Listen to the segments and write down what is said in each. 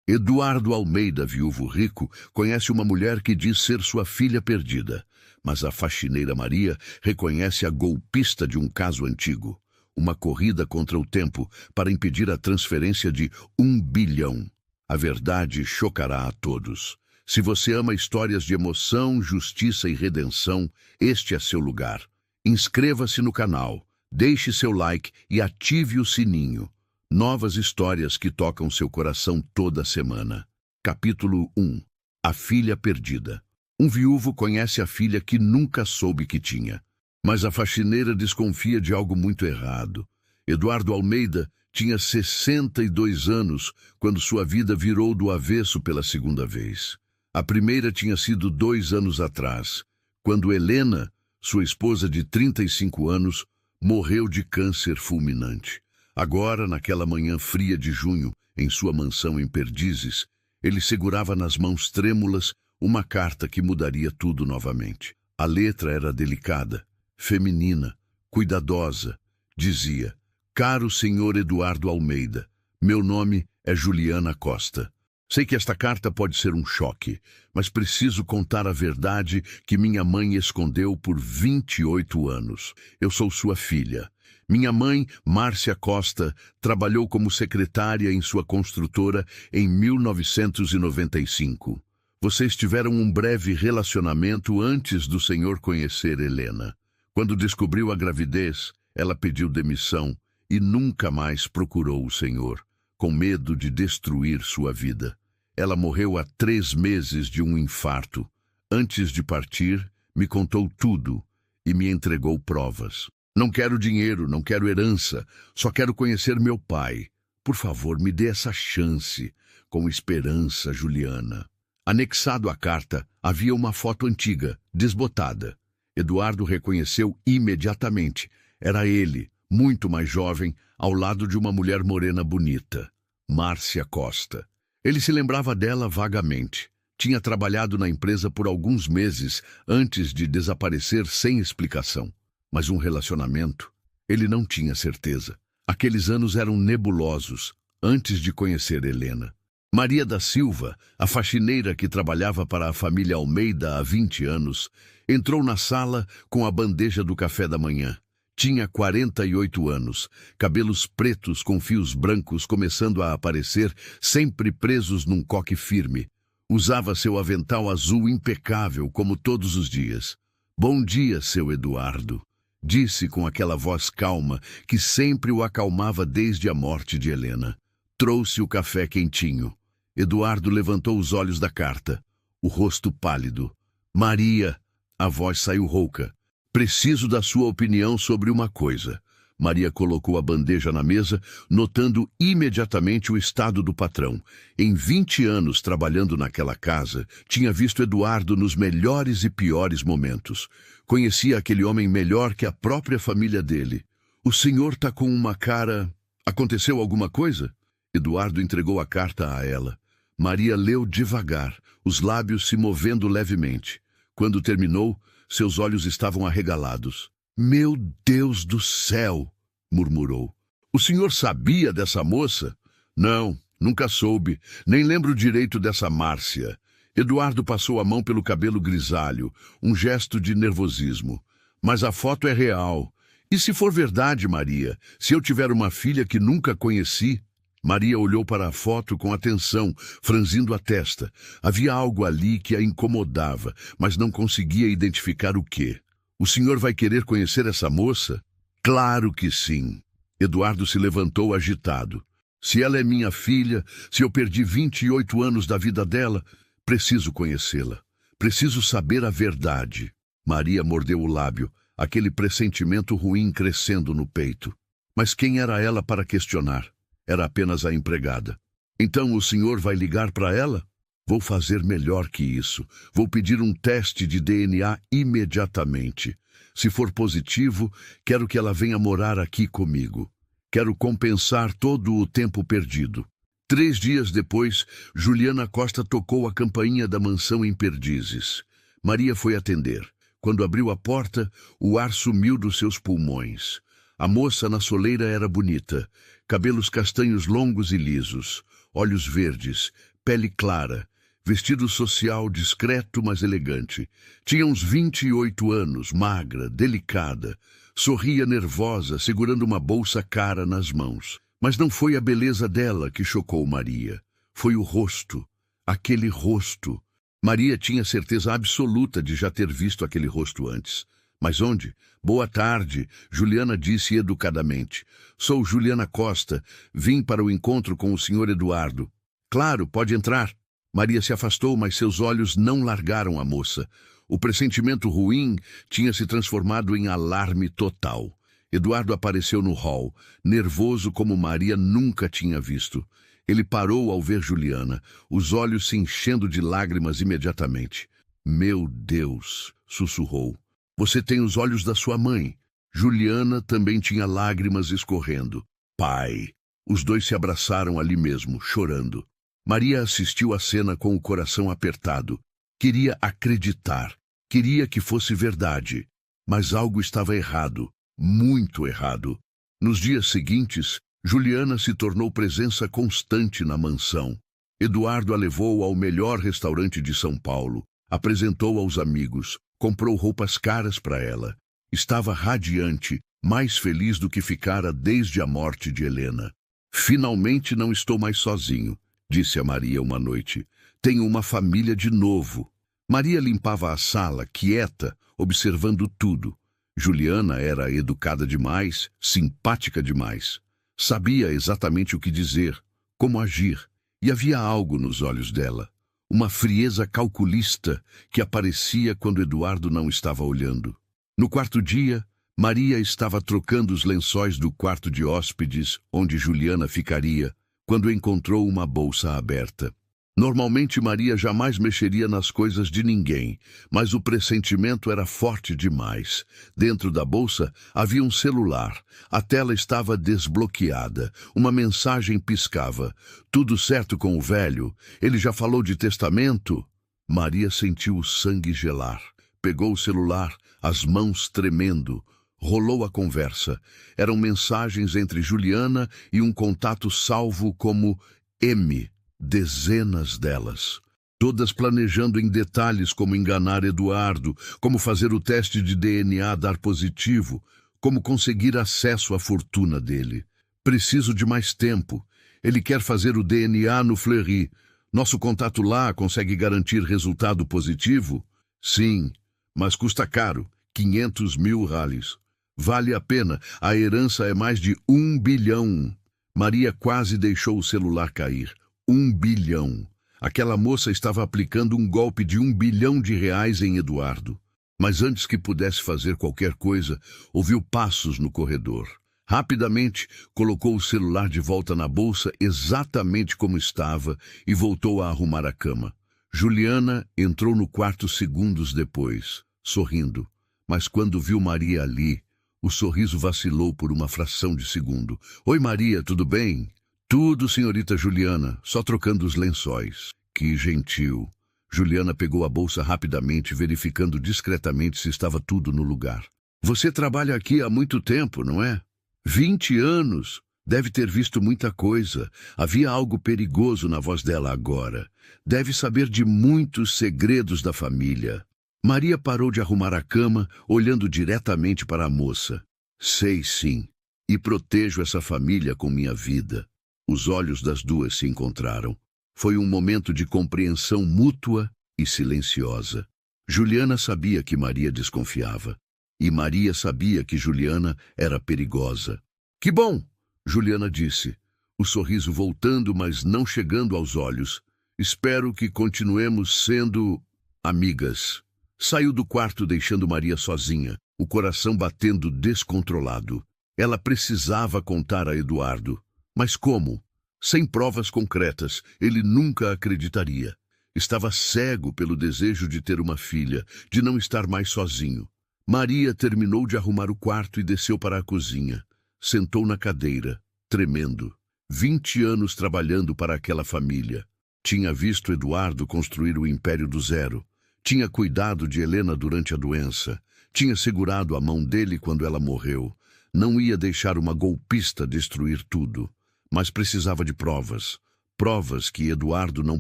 Eduardo Almeida, viúvo rico, conhece uma mulher que diz ser sua filha perdida, mas a faxineira Maria reconhece a golpista de um caso antigo. Uma corrida contra o tempo para impedir a transferência de 1 bilhão. A verdade chocará a todos. Se você ama histórias de emoção, justiça e redenção, este é seu lugar. Inscreva-se no canal, deixe seu like e ative o sininho. Novas histórias que tocam seu coração toda semana. Capítulo 1. A filha perdida. Um viúvo conhece a filha que nunca soube que tinha. Mas a faxineira desconfia de algo muito errado. Eduardo Almeida tinha 62 anos quando sua vida virou do avesso pela segunda vez. A primeira tinha sido 2 anos atrás, quando Helena, sua esposa de 35 anos, morreu de câncer fulminante. Agora, naquela manhã fria de junho, em sua mansão em Perdizes, ele segurava nas mãos trêmulas uma carta que mudaria tudo novamente. A letra era delicada, feminina, cuidadosa. Dizia: "Caro senhor Eduardo Almeida, meu nome é Juliana Costa. Sei que esta carta pode ser um choque, mas preciso contar a verdade que minha mãe escondeu por 28 anos. Eu sou sua filha. Minha mãe, Márcia Costa, trabalhou como secretária em sua construtora em 1995. Vocês tiveram um breve relacionamento antes do senhor conhecer Helena. Quando descobriu a gravidez, ela pediu demissão e nunca mais procurou o senhor, com medo de destruir sua vida. Ela morreu há 3 meses de um infarto. Antes de partir, me contou tudo e me entregou provas. Não quero dinheiro, não quero herança, só quero conhecer meu pai. Por favor, me dê essa chance. Com esperança, Juliana." Anexado à carta, havia uma foto antiga, desbotada. Eduardo reconheceu imediatamente. Era ele, muito mais jovem, ao lado de uma mulher morena bonita, Márcia Costa. Ele se lembrava dela vagamente. Tinha trabalhado na empresa por alguns meses antes de desaparecer sem explicação. Mas um relacionamento? Ele não tinha certeza. Aqueles anos eram nebulosos, antes de conhecer Helena. Maria da Silva, a faxineira que trabalhava para a família Almeida há 20 anos, entrou na sala com a bandeja do café da manhã. Tinha 48 anos, cabelos pretos com fios brancos começando a aparecer, sempre presos num coque firme. Usava seu avental azul impecável, como todos os dias. "Bom dia, seu Eduardo", disse com aquela voz calma que sempre o acalmava desde a morte de Helena. Trouxe o café quentinho. Eduardo levantou os olhos da carta, o rosto pálido. "Maria", a voz saiu rouca. "Preciso da sua opinião sobre uma coisa." Maria colocou a bandeja na mesa, notando imediatamente o estado do patrão. Em 20 anos trabalhando naquela casa, tinha visto Eduardo nos melhores e piores momentos. Conhecia aquele homem melhor que a própria família dele. "O senhor tá com uma cara... Aconteceu alguma coisa?" Eduardo entregou a carta a ela. Maria leu devagar, os lábios se movendo levemente. Quando terminou, seus olhos estavam arregalados. "Meu Deus do céu!" murmurou. "O senhor sabia dessa moça?" "Não, nunca soube. Nem lembro direito dessa Márcia." Eduardo passou a mão pelo cabelo grisalho, um gesto de nervosismo. "Mas a foto é real. E se for verdade, Maria? Se eu tiver uma filha que nunca conheci?" Maria olhou para a foto com atenção, franzindo a testa. Havia algo ali que a incomodava, mas não conseguia identificar o quê. "O senhor vai querer conhecer essa moça?" "Claro que sim." Eduardo se levantou agitado. "Se ela é minha filha, se eu perdi 28 anos da vida dela, preciso conhecê-la. Preciso saber a verdade." Maria mordeu o lábio, aquele pressentimento ruim crescendo no peito. Mas quem era ela para questionar? Era apenas a empregada. "Então o senhor vai ligar para ela?" "Vou fazer melhor que isso. Vou pedir um teste de DNA imediatamente. Se for positivo, quero que ela venha morar aqui comigo. Quero compensar todo o tempo perdido." 3 dias depois, Juliana Costa tocou a campainha da mansão em Perdizes. Maria foi atender. Quando abriu a porta, o ar sumiu dos seus pulmões. A moça na soleira era bonita. Cabelos castanhos longos e lisos, olhos verdes, pele clara, vestido social discreto, mas elegante. Tinha uns 28 anos, magra, delicada. Sorria nervosa, segurando uma bolsa cara nas mãos. Mas não foi a beleza dela que chocou Maria. Foi o rosto. Aquele rosto. Maria tinha certeza absoluta de já ter visto aquele rosto antes. Mas onde? Boa tarde, Juliana disse educadamente. Sou Juliana Costa. Vim para o encontro com o Sr. Eduardo. Claro, pode entrar. Maria se afastou, mas seus olhos não largaram a moça. O pressentimento ruim tinha se transformado em alarme total. Eduardo apareceu no hall, nervoso como Maria nunca tinha visto. Ele parou ao ver Juliana, os olhos se enchendo de lágrimas imediatamente. Meu Deus, sussurrou. Você tem os olhos da sua mãe. Juliana também tinha lágrimas escorrendo. Pai. Os dois se abraçaram ali mesmo, chorando. Maria assistiu à cena com o coração apertado. Queria acreditar. Queria que fosse verdade. Mas algo estava errado. Muito errado. Nos dias seguintes, Juliana se tornou presença constante na mansão. Eduardo a levou ao melhor restaurante de São Paulo. Apresentou aos amigos. Comprou roupas caras para ela. Estava radiante, mais feliz do que ficara desde a morte de Helena. Finalmente não estou mais sozinho, disse a Maria uma noite. Tenho uma família de novo. Maria limpava a sala, quieta, observando tudo. Juliana era educada demais, simpática demais. Sabia exatamente o que dizer, como agir, e havia algo nos olhos dela. Uma frieza calculista que aparecia quando Eduardo não estava olhando. No quarto dia, Maria estava trocando os lençóis do quarto de hóspedes, onde Juliana ficaria, quando encontrou uma bolsa aberta. Normalmente Maria jamais mexeria nas coisas de ninguém, mas o pressentimento era forte demais. Dentro da bolsa havia um celular. A tela estava desbloqueada. Uma mensagem piscava. Tudo certo com o velho? Ele já falou de testamento? Maria sentiu o sangue gelar. Pegou o celular, as mãos tremendo. Rolou a conversa. Eram mensagens entre Juliana e um contato salvo como M. Dezenas delas. Todas planejando em detalhes como enganar Eduardo, como fazer o teste de DNA dar positivo, como conseguir acesso à fortuna dele. Preciso de mais tempo. Ele quer fazer o DNA no Fleury. Nosso contato lá consegue garantir resultado positivo? Sim, mas custa caro. 500 mil rales. Vale a pena. A herança é mais de 1 bilhão. Maria quase deixou o celular cair. 1 bilhão. Aquela moça estava aplicando um golpe de 1 bilhão de reais em Eduardo. Mas antes que pudesse fazer qualquer coisa, ouviu passos no corredor. Rapidamente, colocou o celular de volta na bolsa exatamente como estava e voltou a arrumar a cama. Juliana entrou no quarto segundos depois, sorrindo. Mas quando viu Maria ali, o sorriso vacilou por uma fração de segundo. Oi, Maria, tudo bem? Tudo, senhorita Juliana, só trocando os lençóis. Que gentil. Juliana pegou a bolsa rapidamente, verificando discretamente se estava tudo no lugar. Você trabalha aqui há muito tempo, não é? 20 anos. Deve ter visto muita coisa. Havia algo perigoso na voz dela agora. Deve saber de muitos segredos da família. Maria parou de arrumar a cama, olhando diretamente para a moça. Sei sim, e protejo essa família com minha vida. Os olhos das duas se encontraram. Foi um momento de compreensão mútua e silenciosa. Juliana sabia que Maria desconfiava. E Maria sabia que Juliana era perigosa. Que bom! Juliana disse, o sorriso voltando, mas não chegando aos olhos. Espero que continuemos sendo amigas. Saiu do quarto deixando Maria sozinha, o coração batendo descontrolado. Ela precisava contar a Eduardo. Mas como? Sem provas concretas, ele nunca acreditaria. Estava cego pelo desejo de ter uma filha, de não estar mais sozinho. Maria terminou de arrumar o quarto e desceu para a cozinha. Sentou na cadeira, tremendo. 20 anos trabalhando para aquela família. Tinha visto Eduardo construir o império do zero. Tinha cuidado de Helena durante a doença. Tinha segurado a mão dele quando ela morreu. Não ia deixar uma golpista destruir tudo. Mas precisava de provas. provas que Eduardo não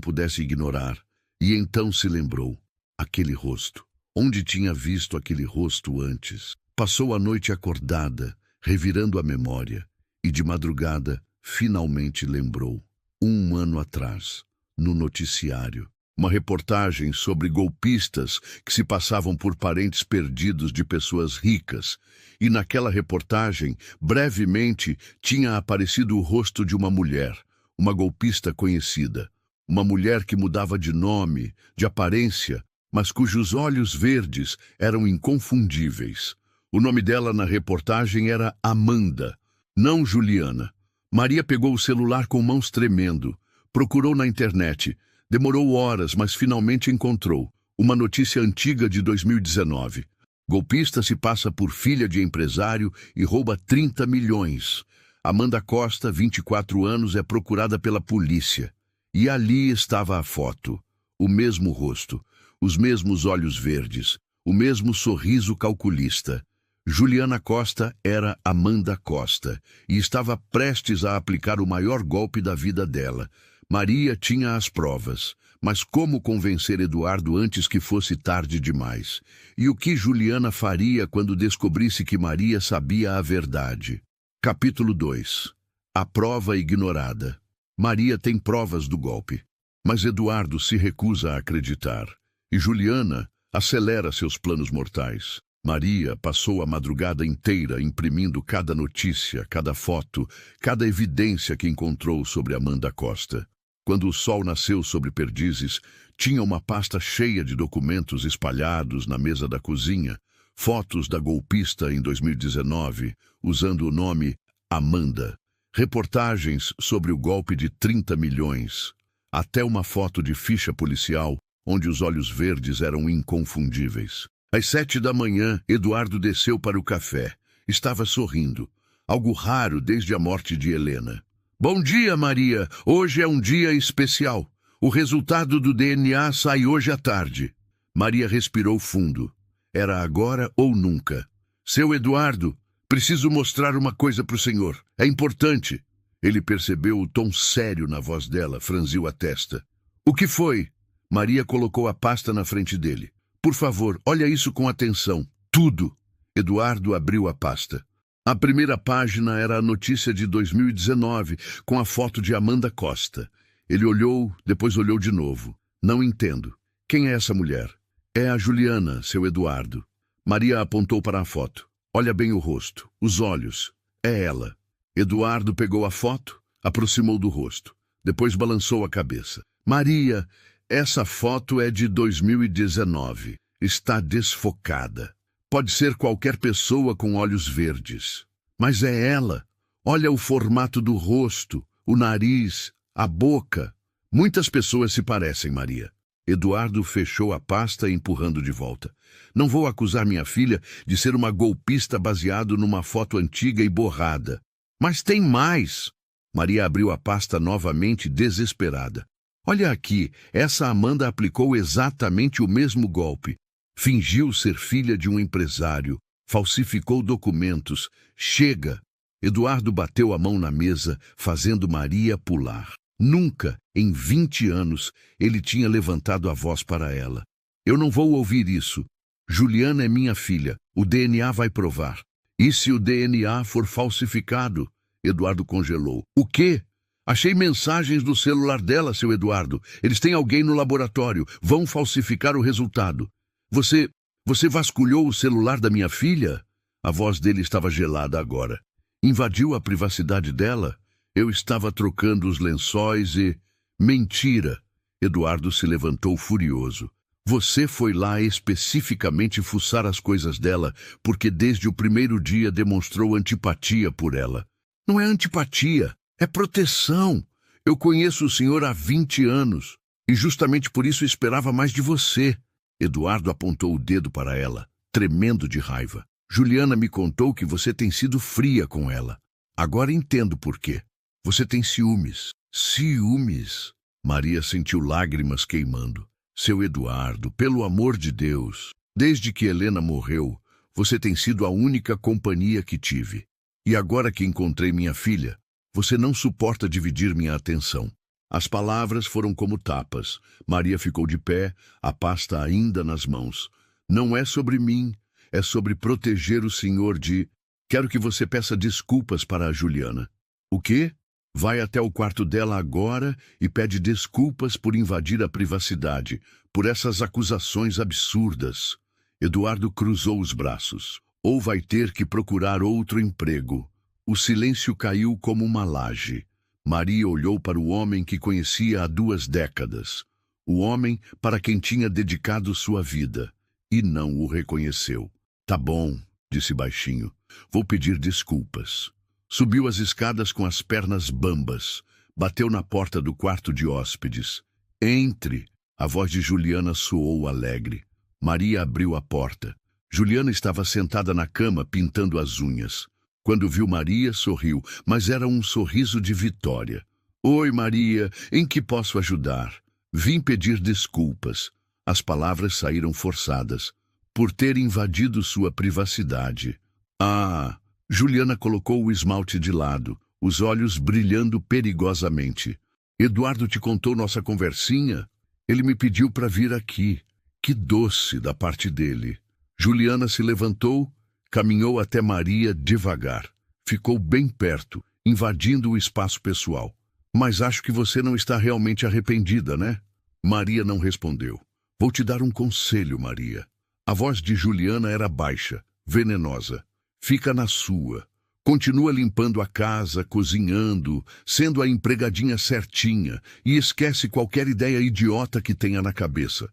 pudesse ignorar, e então se lembrou. Aquele rosto. Onde tinha visto aquele rosto antes? Passou a noite acordada, revirando a memória, e de madrugada finalmente lembrou. 1 ano atrás, no noticiário, uma reportagem sobre golpistas que se passavam por parentes perdidos de pessoas ricas, e naquela reportagem, brevemente, tinha aparecido o rosto de uma mulher, uma golpista conhecida, uma mulher que mudava de nome, de aparência, mas cujos olhos verdes eram inconfundíveis. O nome dela na reportagem era Amanda, não Juliana. Maria pegou o celular com mãos tremendo, procurou na internet. Demorou horas, mas finalmente encontrou. Uma notícia antiga de 2019. Golpista se passa por filha de empresário e rouba 30 milhões. Amanda Costa, 24 anos, é procurada pela polícia. E ali estava a foto. O mesmo rosto, os mesmos olhos verdes, o mesmo sorriso calculista. Juliana Costa era Amanda Costa e estava prestes a aplicar o maior golpe da vida dela. Maria tinha as provas, mas como convencer Eduardo antes que fosse tarde demais? E o que Juliana faria quando descobrisse que Maria sabia a verdade? Capítulo 2. A prova ignorada. Maria tem provas do golpe, mas Eduardo se recusa a acreditar, e Juliana acelera seus planos mortais. Maria passou a madrugada inteira imprimindo cada notícia, cada foto, cada evidência que encontrou sobre Amanda Costa. Quando o sol nasceu sobre Perdizes, tinha uma pasta cheia de documentos espalhados na mesa da cozinha, fotos da golpista em 2019, usando o nome Amanda, reportagens sobre o golpe de 30 milhões, até uma foto de ficha policial onde os olhos verdes eram inconfundíveis. Às 7 da manhã, Eduardo desceu para o café. Estava sorrindo, algo raro desde a morte de Helena. Bom dia, Maria. Hoje é um dia especial. O resultado do DNA sai hoje à tarde. Maria respirou fundo. Era agora ou nunca. Seu Eduardo, preciso mostrar uma coisa para o senhor. É importante. Ele percebeu o tom sério na voz dela, franziu a testa. O que foi? Maria colocou a pasta na frente dele. Por favor, olha isso com atenção. Tudo. Eduardo abriu a pasta. A primeira página era a notícia de 2019, com a foto de Amanda Costa. Ele olhou, depois olhou de novo. Não entendo. Quem é essa mulher? É a Juliana, seu Eduardo. Maria apontou para a foto. Olha bem o rosto, os olhos. É ela. Eduardo pegou a foto, aproximou do rosto. Depois balançou a cabeça. Maria, essa foto é de 2019. Está desfocada. Pode ser qualquer pessoa com olhos verdes. Mas é ela. Olha o formato do rosto, o nariz, a boca. Muitas pessoas se parecem, Maria. Eduardo fechou a pasta empurrando de volta. Não vou acusar minha filha de ser uma golpista baseado numa foto antiga e borrada. Mas tem mais. Maria abriu a pasta novamente, desesperada. Olha aqui, essa Amanda aplicou exatamente o mesmo golpe. Fingiu ser filha de um empresário, falsificou documentos. Chega! Eduardo bateu a mão na mesa, fazendo Maria pular. Nunca, em 20 anos, ele tinha levantado a voz para ela. Eu não vou ouvir isso. Juliana é minha filha. O DNA vai provar. E se o DNA for falsificado? Eduardo congelou. O quê? Achei mensagens no celular dela, seu Eduardo. Eles têm alguém no laboratório. Vão falsificar o resultado. Você vasculhou o celular da minha filha? A voz dele estava gelada agora. Invadiu a privacidade dela? Eu estava trocando os lençóis e... Mentira! Eduardo se levantou furioso. Você foi lá especificamente fuçar as coisas dela porque desde o primeiro dia demonstrou antipatia por ela. Não é antipatia, é proteção. Eu conheço o senhor há 20 anos e justamente por isso esperava mais de você. Eduardo apontou o dedo para ela, tremendo de raiva. Juliana me contou que você tem sido fria com ela. Agora entendo por quê. Você tem ciúmes. Ciúmes? Maria sentiu lágrimas queimando. Seu Eduardo, pelo amor de Deus, desde que Helena morreu, você tem sido a única companhia que tive. E agora que encontrei minha filha, você não suporta dividir minha atenção. As palavras foram como tapas. Maria ficou de pé, a pasta ainda nas mãos. Não é sobre mim, é sobre proteger o senhor de... Quero que você peça desculpas para a Juliana. O quê? Vai até o quarto dela agora e pede desculpas por invadir a privacidade, por essas acusações absurdas. Eduardo cruzou os braços. Ou vai ter que procurar outro emprego. O silêncio caiu como uma laje. Maria olhou para o homem que conhecia há 2 décadas. O homem para quem tinha dedicado sua vida. E não o reconheceu. Tá bom, disse baixinho. Vou pedir desculpas. Subiu as escadas com as pernas bambas. Bateu na porta do quarto de hóspedes. Entre! A voz de Juliana soou alegre. Maria abriu a porta. Juliana estava sentada na cama pintando as unhas. Quando viu Maria, sorriu, mas era um sorriso de vitória. Oi, Maria, em que posso ajudar? Vim pedir desculpas. As palavras saíram forçadas. Por ter invadido sua privacidade. Ah! Juliana colocou o esmalte de lado, os olhos brilhando perigosamente. Eduardo te contou nossa conversinha? Ele me pediu para vir aqui. Que doce da parte dele. Juliana se levantou, caminhou até Maria devagar. Ficou bem perto, invadindo o espaço pessoal. Mas acho que você não está realmente arrependida, né? Maria não respondeu. Vou te dar um conselho, Maria. A voz de Juliana era baixa, venenosa. Fica na sua. Continua limpando a casa, cozinhando, sendo a empregadinha certinha e esquece qualquer ideia idiota que tenha na cabeça.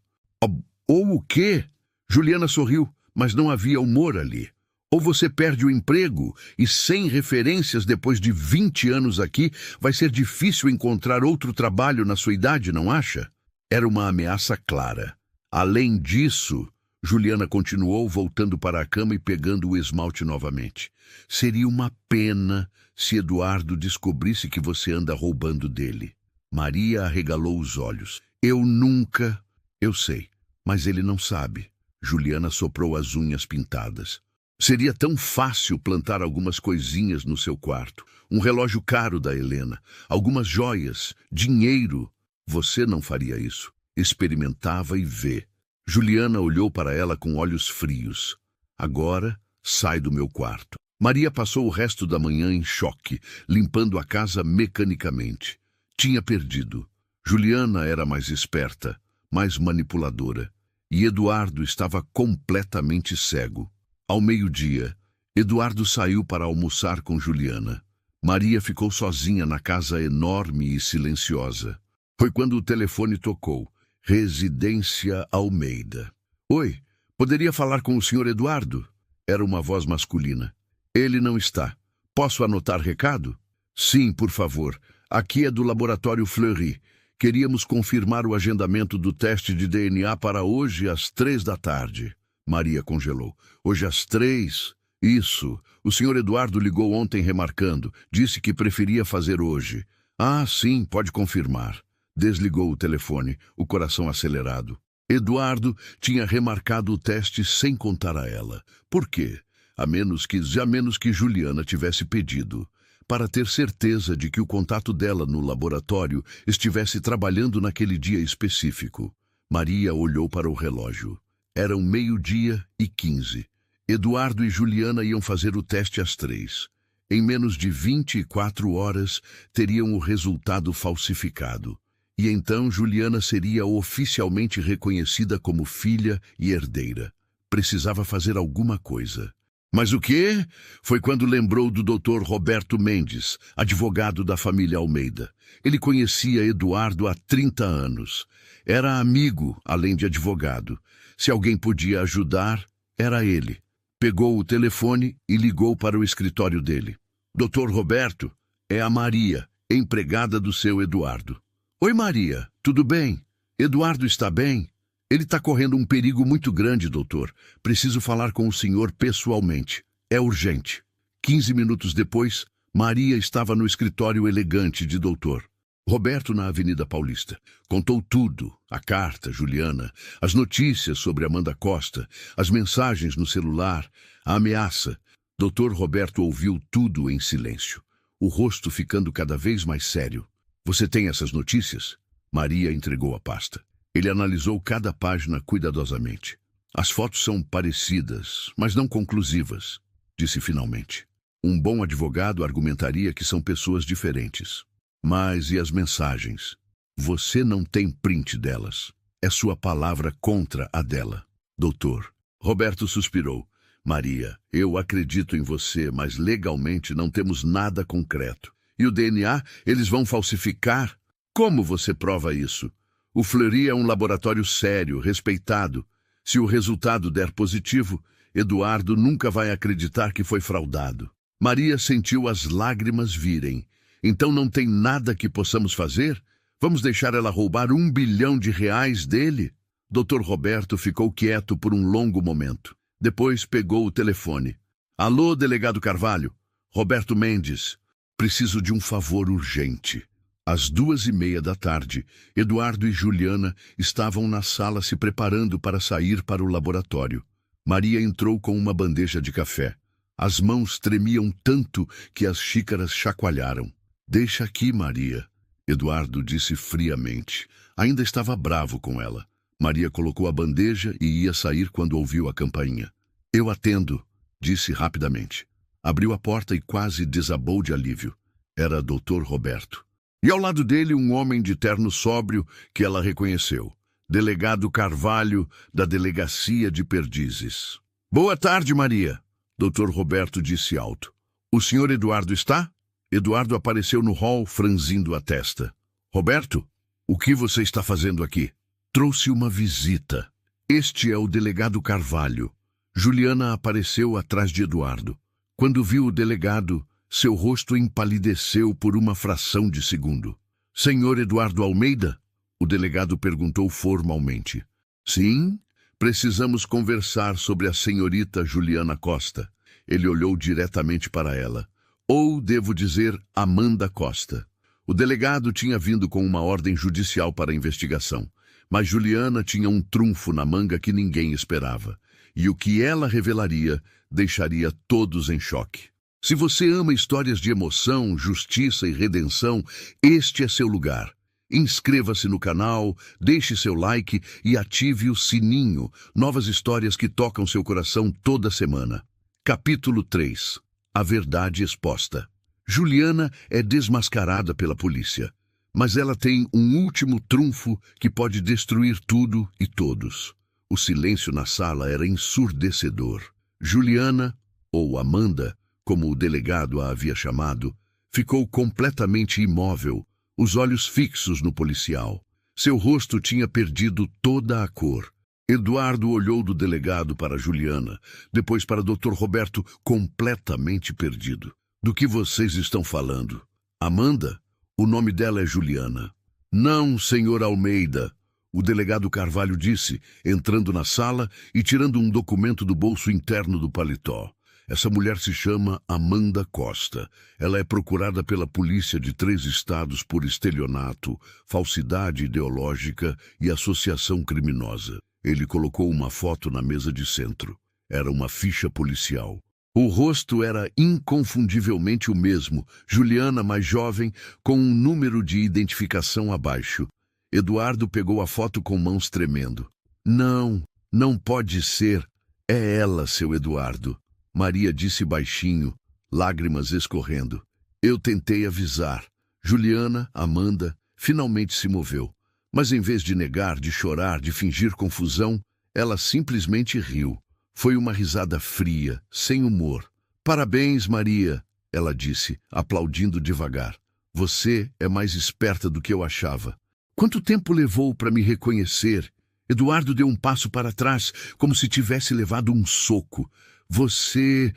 Ou o quê? Juliana sorriu, mas não havia humor ali. Ou você perde o emprego e sem referências depois de 20 anos aqui, vai ser difícil encontrar outro trabalho na sua idade, não acha? Era uma ameaça clara. Além disso, Juliana continuou voltando para a cama e pegando o esmalte novamente. Seria uma pena se Eduardo descobrisse que você anda roubando dele. Maria arregalou os olhos. Eu nunca... Eu sei, mas ele não sabe. Juliana soprou as unhas pintadas. Seria tão fácil plantar algumas coisinhas no seu quarto. Um relógio caro da Helena, algumas joias, dinheiro. Você não faria isso. Experimentava e vê. Juliana olhou para ela com olhos frios. Agora, sai do meu quarto. Maria passou o resto da manhã em choque, limpando a casa mecanicamente. Tinha perdido. Juliana era mais esperta, mais manipuladora. E Eduardo estava completamente cego. Ao meio-dia, Eduardo saiu para almoçar com Juliana. Maria ficou sozinha na casa enorme e silenciosa. Foi quando o telefone tocou. Residência Almeida. Oi, poderia falar com o senhor Eduardo? Era uma voz masculina. Ele não está. Posso anotar recado? Sim, por favor. Aqui é do Laboratório Fleury. Queríamos confirmar o agendamento do teste de DNA para hoje às 15h. Maria congelou. Hoje às 3? Isso. O senhor Eduardo ligou ontem remarcando. Disse que preferia fazer hoje. Ah, sim, pode confirmar. Desligou o telefone, o coração acelerado. Eduardo tinha remarcado o teste sem contar a ela. Por quê? A menos que Juliana tivesse pedido. Para ter certeza de que o contato dela no laboratório estivesse trabalhando naquele dia específico. Maria olhou para o relógio. Eram 12h15. Eduardo e Juliana iam fazer o teste às 3. Em menos de 24 horas, teriam o resultado falsificado. E então Juliana seria oficialmente reconhecida como filha e herdeira. Precisava fazer alguma coisa. Mas o quê? Foi quando lembrou do Dr. Roberto Mendes, advogado da família Almeida. Ele conhecia Eduardo há 30 anos. Era amigo, além de advogado. Se alguém podia ajudar, era ele. Pegou o telefone e ligou para o escritório dele. Dr. Roberto, é a Maria, empregada do seu Eduardo. Oi, Maria, tudo bem? Eduardo está bem? Ele está correndo um perigo muito grande, doutor. Preciso falar com o senhor pessoalmente. É urgente. 15 minutos depois, Maria estava no escritório elegante de doutor. Roberto na Avenida Paulista. Contou tudo, a carta, Juliana, as notícias sobre Amanda Costa, as mensagens no celular, a ameaça. Dr. Roberto ouviu tudo em silêncio, o rosto ficando cada vez mais sério. Você tem essas notícias? Maria entregou a pasta. Ele analisou cada página cuidadosamente. As fotos são parecidas, mas não conclusivas, disse finalmente. Um bom advogado argumentaria que são pessoas diferentes. Mas e as mensagens? Você não tem print delas. É sua palavra contra a dela. Doutor. Roberto suspirou. Maria, eu acredito em você, mas legalmente não temos nada concreto. E o DNA, eles vão falsificar? Como você prova isso? O Fleury é um laboratório sério, respeitado. Se o resultado der positivo, Eduardo nunca vai acreditar que foi fraudado. Maria sentiu as lágrimas virem. Então não tem nada que possamos fazer? Vamos deixar ela roubar R$1 bilhão dele? Dr. Roberto ficou quieto por um longo momento. Depois pegou o telefone. Alô, delegado Carvalho. Roberto Mendes. Preciso de um favor urgente. Às 14h30, Eduardo e Juliana estavam na sala se preparando para sair para o laboratório. Maria entrou com uma bandeja de café. As mãos tremiam tanto que as xícaras chacoalharam. Deixa aqui, Maria. Eduardo disse friamente. Ainda estava bravo com ela. Maria colocou a bandeja e ia sair quando ouviu a campainha. Eu atendo, disse rapidamente. Abriu a porta e quase desabou de alívio. Era Dr. Roberto. E ao lado dele um homem de terno sóbrio que ela reconheceu. Delegado Carvalho, da Delegacia de Perdizes. Boa tarde, Maria. Dr. Roberto disse alto. O senhor Eduardo está? Eduardo apareceu no hall, franzindo a testa. Roberto, o que você está fazendo aqui? Trouxe uma visita. Este é o delegado Carvalho. Juliana apareceu atrás de Eduardo. Quando viu o delegado, seu rosto empalideceu por uma fração de segundo. Senhor Eduardo Almeida? O delegado perguntou formalmente. Sim, precisamos conversar sobre a senhorita Juliana Costa. Ele olhou diretamente para ela. Ou, devo dizer, Amanda Costa. O delegado tinha vindo com uma ordem judicial para a investigação. Mas Juliana tinha um trunfo na manga que ninguém esperava. E o que ela revelaria deixaria todos em choque. Se você ama histórias de emoção, justiça e redenção, este é seu lugar. Inscreva-se no canal, deixe seu like e ative o sininho. Novas histórias que tocam seu coração toda semana. Capítulo 3. A verdade exposta. Juliana é desmascarada pela polícia. Mas ela tem um último trunfo que pode destruir tudo e todos. O silêncio na sala era ensurdecedor. Juliana, ou Amanda, como o delegado a havia chamado, ficou completamente imóvel, os olhos fixos no policial. Seu rosto tinha perdido toda a cor. Eduardo olhou do delegado para Juliana, depois para Dr. Roberto, completamente perdido. Do que vocês estão falando? Amanda? O nome dela é Juliana. Não, senhor Almeida, o delegado Carvalho disse, entrando na sala e tirando um documento do bolso interno do paletó. Essa mulher se chama Amanda Costa. Ela é procurada pela polícia de 3 estados por estelionato, falsidade ideológica e associação criminosa. Ele colocou uma foto na mesa de centro. Era uma ficha policial. O rosto era inconfundivelmente o mesmo, Juliana mais jovem, com um número de identificação abaixo. Eduardo pegou a foto com mãos tremendo. Não, não pode ser. É ela, seu Eduardo. Maria disse baixinho, lágrimas escorrendo. Eu tentei avisar. Juliana, Amanda, finalmente se moveu. Mas em vez de negar, de chorar, de fingir confusão, ela simplesmente riu. Foi uma risada fria, sem humor. Parabéns, Maria, ela disse, aplaudindo devagar. Você é mais esperta do que eu achava. Quanto tempo levou para me reconhecer? Eduardo deu um passo para trás, como se tivesse levado um soco. Você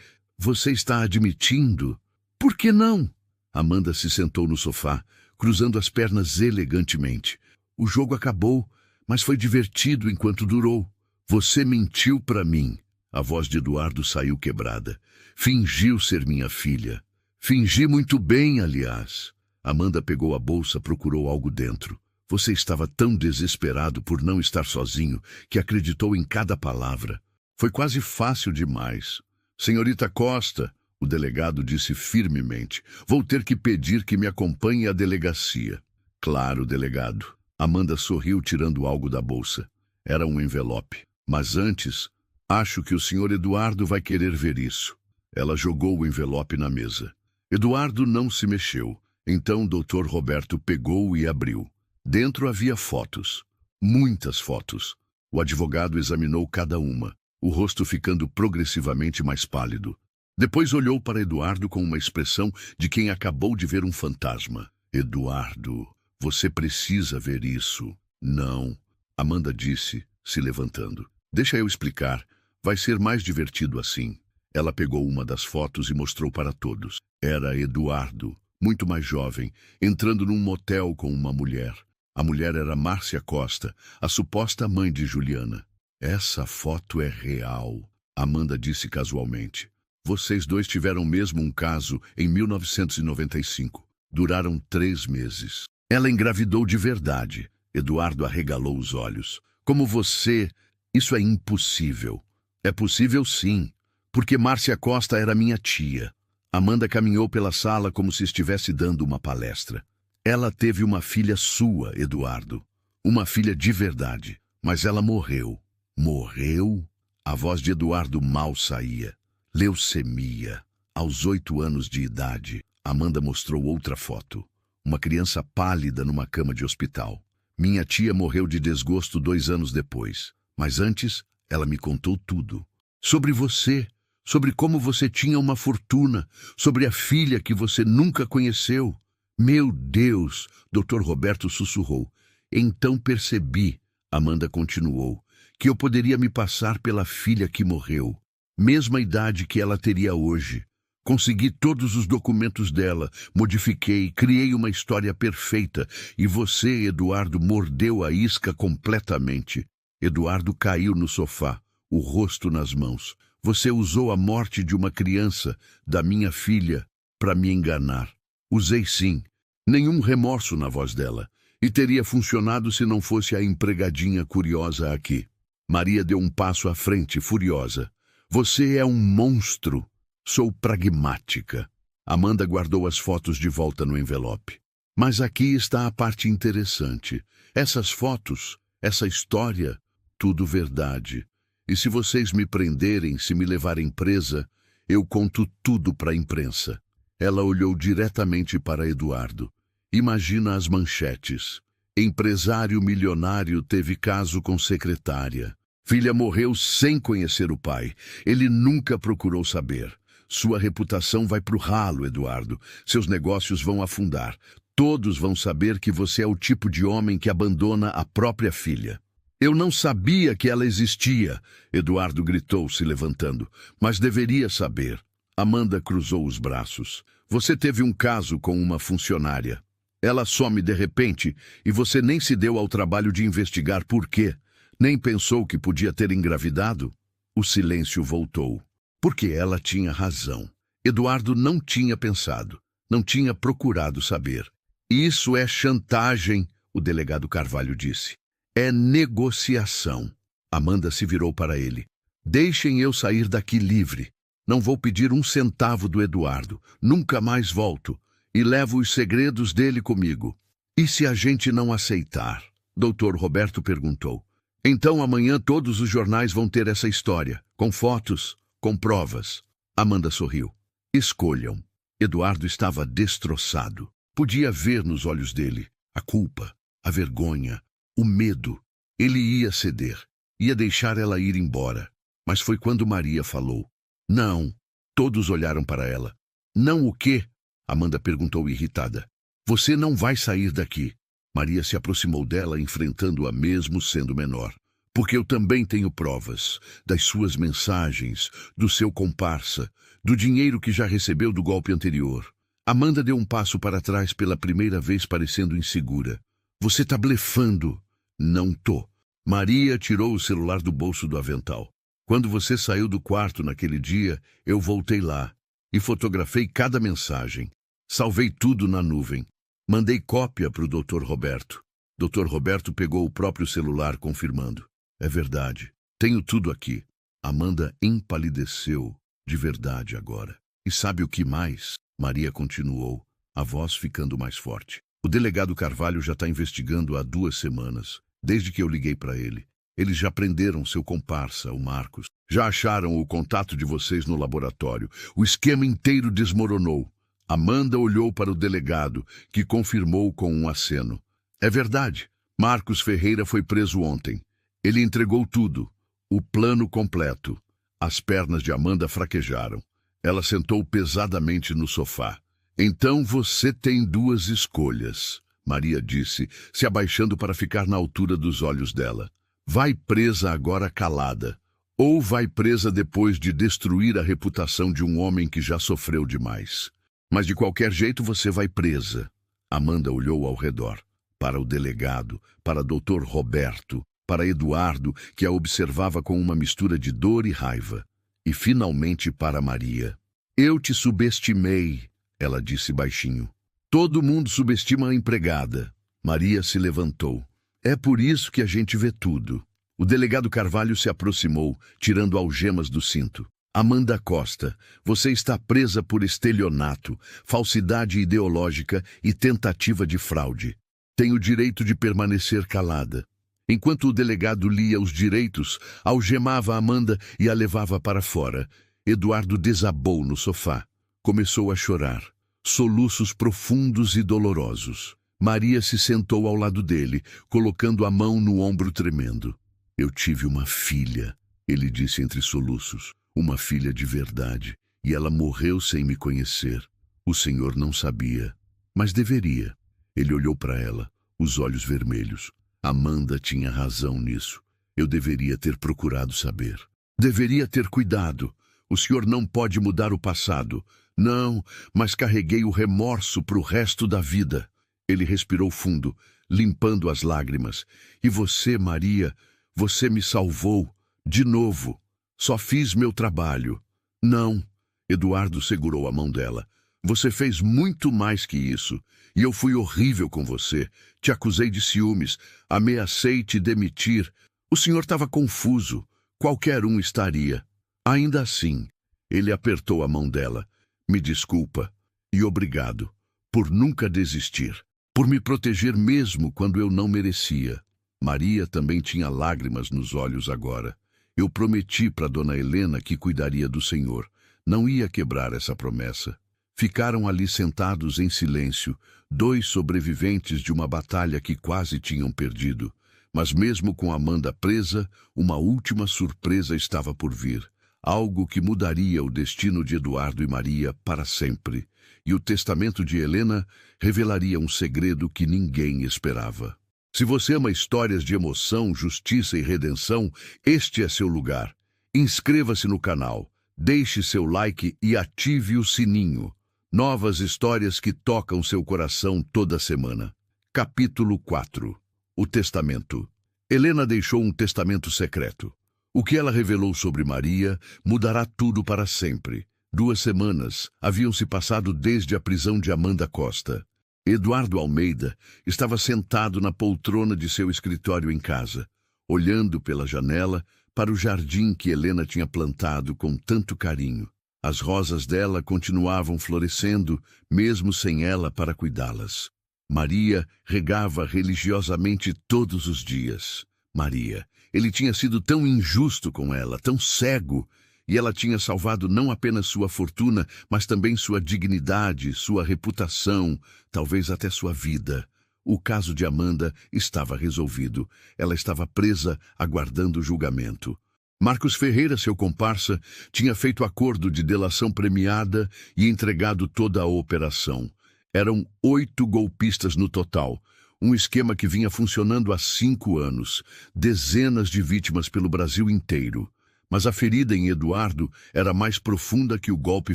está admitindo? Por que não? Amanda se sentou no sofá, cruzando as pernas elegantemente. O jogo acabou, mas foi divertido enquanto durou. Você mentiu para mim. A voz de Eduardo saiu quebrada. Fingiu ser minha filha. Fingi muito bem, aliás. Amanda pegou a bolsa, procurou algo dentro. Você estava tão desesperado por não estar sozinho que acreditou em cada palavra. Foi quase fácil demais. Senhorita Costa, o delegado disse firmemente, vou ter que pedir que me acompanhe à delegacia. Claro, delegado. Amanda sorriu tirando algo da bolsa. Era um envelope. Mas antes, acho que o senhor Eduardo vai querer ver isso. Ela jogou o envelope na mesa. Eduardo não se mexeu. Então o Dr. Roberto pegou e abriu. Dentro havia fotos. Muitas fotos. O advogado examinou cada uma, o rosto ficando progressivamente mais pálido. Depois olhou para Eduardo com uma expressão de quem acabou de ver um fantasma. Eduardo, você precisa ver isso. Não, Amanda disse, se levantando. Deixa eu explicar. Vai ser mais divertido assim. Ela pegou uma das fotos e mostrou para todos. Era Eduardo, muito mais jovem, entrando num motel com uma mulher. A mulher era Márcia Costa, a suposta mãe de Juliana. Essa foto é real, Amanda disse casualmente. Vocês dois tiveram mesmo um caso em 1995. Duraram 3 meses. Ela engravidou de verdade. Eduardo arregalou os olhos. Como você, isso é impossível. É possível sim, porque Márcia Costa era minha tia. Amanda caminhou pela sala como se estivesse dando uma palestra. Ela teve uma filha sua, Eduardo. Uma filha de verdade. Mas ela morreu. Morreu? A voz de Eduardo mal saía. Leucemia. Aos 8 anos de idade. Amanda mostrou outra foto. Uma criança pálida numa cama de hospital. Minha tia morreu de desgosto 2 anos depois. Mas antes, ela me contou tudo. Sobre você. Sobre como você tinha uma fortuna. Sobre a filha que você nunca conheceu. Meu Deus, Dr. Roberto sussurrou. Então percebi, Amanda continuou, que eu poderia me passar pela filha que morreu. Mesma idade que ela teria hoje. Consegui todos os documentos dela, modifiquei, criei uma história perfeita. E você, Eduardo, mordeu a isca completamente. Eduardo caiu no sofá, o rosto nas mãos. Você usou a morte de uma criança, da minha filha, para me enganar. Usei sim. Nenhum remorso na voz dela. E teria funcionado se não fosse a empregadinha curiosa aqui. Maria deu um passo à frente, furiosa. Você é um monstro. Sou pragmática. Amanda guardou as fotos de volta no envelope. Mas aqui está a parte interessante. Essas fotos, essa história, tudo verdade. E se vocês me prenderem, se me levarem presa, eu conto tudo para a imprensa. Ela olhou diretamente para Eduardo. Imagina as manchetes. Empresário milionário teve caso com secretária. Filha morreu sem conhecer o pai. Ele nunca procurou saber. Sua reputação vai pro ralo, Eduardo. Seus negócios vão afundar. Todos vão saber que você é o tipo de homem que abandona a própria filha. Eu não sabia que ela existia, Eduardo gritou, se levantando. Mas deveria saber. Amanda cruzou os braços. Você teve um caso com uma funcionária. Ela some de repente e você nem se deu ao trabalho de investigar por quê. Nem pensou que podia ter engravidado? O silêncio voltou. Porque ela tinha razão. Eduardo não tinha pensado, não tinha procurado saber. Isso é chantagem, o delegado Carvalho disse. É negociação. Amanda se virou para ele. Deixem eu sair daqui livre. Não vou pedir um centavo do Eduardo. Nunca mais volto. E levo os segredos dele comigo. E se a gente não aceitar? Dr. Roberto perguntou. Então amanhã todos os jornais vão ter essa história, com fotos, com provas. Amanda sorriu. Escolham. Eduardo estava destroçado. Podia ver nos olhos dele a culpa, a vergonha, o medo. Ele ia ceder, ia deixar ela ir embora. Mas foi quando Maria falou. Não. Todos olharam para ela. Não o quê? Amanda perguntou irritada. Você não vai sair daqui. Maria se aproximou dela, enfrentando-a mesmo sendo menor. Porque eu também tenho provas das suas mensagens, do seu comparsa, do dinheiro que já recebeu do golpe anterior. Amanda deu um passo para trás pela primeira vez, parecendo insegura. Você tá blefando. Não tô. Maria tirou o celular do bolso do avental. Quando você saiu do quarto naquele dia, eu voltei lá e fotografei cada mensagem. Salvei tudo na nuvem. Mandei cópia para o Dr. Roberto. Dr. Roberto pegou o próprio celular, confirmando. É verdade. Tenho tudo aqui. Amanda empalideceu de verdade agora. E sabe o que mais? Maria continuou, a voz ficando mais forte. O delegado Carvalho já está investigando há 2 semanas, desde que eu liguei para ele. Eles já prenderam seu comparsa, o Marcos. Já acharam o contato de vocês no laboratório. O esquema inteiro desmoronou. Amanda olhou para o delegado, que confirmou com um aceno. É verdade. Marcos Ferreira foi preso ontem. Ele entregou tudo. O plano completo. As pernas de Amanda fraquejaram. Ela sentou pesadamente no sofá. Então você tem 2 escolhas, Maria disse, se abaixando para ficar na altura dos olhos dela. Vai presa agora calada, ou vai presa depois de destruir a reputação de um homem que já sofreu demais. Mas de qualquer jeito você vai presa. Amanda olhou ao redor, para o delegado, para Dr. Roberto, para Eduardo, que a observava com uma mistura de dor e raiva, e finalmente para Maria. Eu te subestimei, ela disse baixinho. Todo mundo subestima a empregada. Maria se levantou. É por isso que a gente vê tudo. O delegado Carvalho se aproximou, tirando algemas do cinto. Amanda Costa, você está presa por estelionato, falsidade ideológica e tentativa de fraude. Tem o direito de permanecer calada. Enquanto o delegado lia os direitos, algemava Amanda e a levava para fora. Eduardo desabou no sofá. Começou a chorar. Soluços profundos e dolorosos. Maria se sentou ao lado dele, colocando a mão no ombro tremendo. Eu tive uma filha, ele disse entre soluços. Uma filha de verdade. E ela morreu sem me conhecer. O senhor não sabia, mas deveria. Ele olhou para ela, os olhos vermelhos. Amanda tinha razão nisso. Eu deveria ter procurado saber. Deveria ter cuidado. O senhor não pode mudar o passado. Não, mas carreguei o remorso para o resto da vida. Ele respirou fundo, limpando as lágrimas. E você, Maria, você me salvou. De novo. Só fiz meu trabalho. Não. Eduardo segurou a mão dela. Você fez muito mais que isso. E eu fui horrível com você. Te acusei de ciúmes. Ameacei te demitir. O senhor estava confuso. Qualquer um estaria. Ainda assim, ele apertou a mão dela. Me desculpa e obrigado por nunca desistir, por me proteger mesmo quando eu não merecia. Maria também tinha lágrimas nos olhos agora. Eu prometi para Dona Helena que cuidaria do senhor. Não ia quebrar essa promessa. Ficaram ali sentados em silêncio, 2 sobreviventes de uma batalha que quase tinham perdido. Mas mesmo com Amanda presa, uma última surpresa estava por vir. Algo que mudaria o destino de Eduardo e Maria para sempre. E o testamento de Helena revelaria um segredo que ninguém esperava. Se você ama histórias de emoção, justiça e redenção, este é seu lugar. Inscreva-se no canal, deixe seu like e ative o sininho. Novas histórias que tocam seu coração toda semana. Capítulo 4. O testamento. Helena deixou um testamento secreto. O que ela revelou sobre Maria mudará tudo para sempre. 2 semanas haviam se passado desde a prisão de Amanda Costa. Eduardo Almeida estava sentado na poltrona de seu escritório em casa, olhando pela janela para o jardim que Helena tinha plantado com tanto carinho. As rosas dela continuavam florescendo, mesmo sem ela para cuidá-las. Maria regava religiosamente todos os dias. Maria. Ele tinha sido tão injusto com ela, tão cego, e ela tinha salvado não apenas sua fortuna, mas também sua dignidade, sua reputação, talvez até sua vida. O caso de Amanda estava resolvido. Ela estava presa, aguardando o julgamento. Marcos Ferreira, seu comparsa, tinha feito acordo de delação premiada e entregado toda a operação. Eram 8 golpistas no total. Um esquema que vinha funcionando há 5 anos, dezenas de vítimas pelo Brasil inteiro. Mas a ferida em Eduardo era mais profunda que o golpe